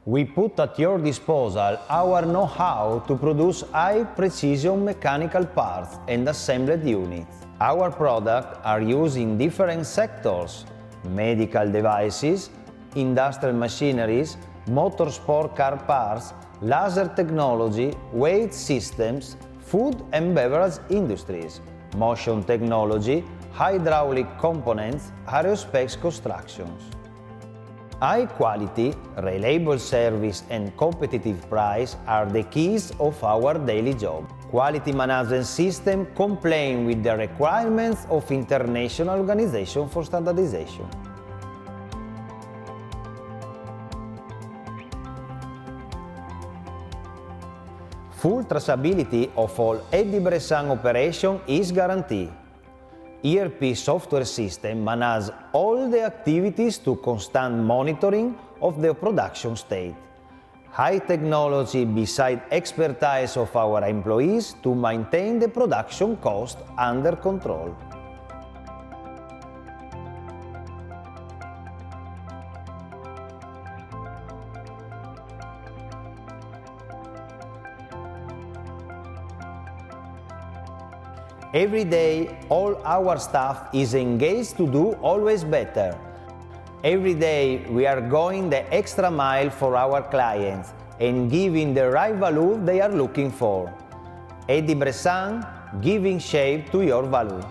We put at your disposal our know-how to produce high-precision mechanical parts and assembled units. Our products are used in different sectors: medical devices, industrial machineries, motorsport car parts, laser technology, weight systems, food and beverage industries, motion technology, hydraulic components, aerospace constructions. High quality, reliable service and competitive price are the keys of our daily job. Quality management system complying with the requirements of International Organization for Standardization. Full traceability of all Eddie Bressan operation is guaranteed. ERP software system manages all the activities to constant monitoring of the production state. High technology beside expertise of our employees to maintain the production cost under control. Every day, all our staff is engaged to do always better. Every day, we are going the extra mile for our clients and giving the right value they are looking for. Eddie Bressan, giving shape to your value.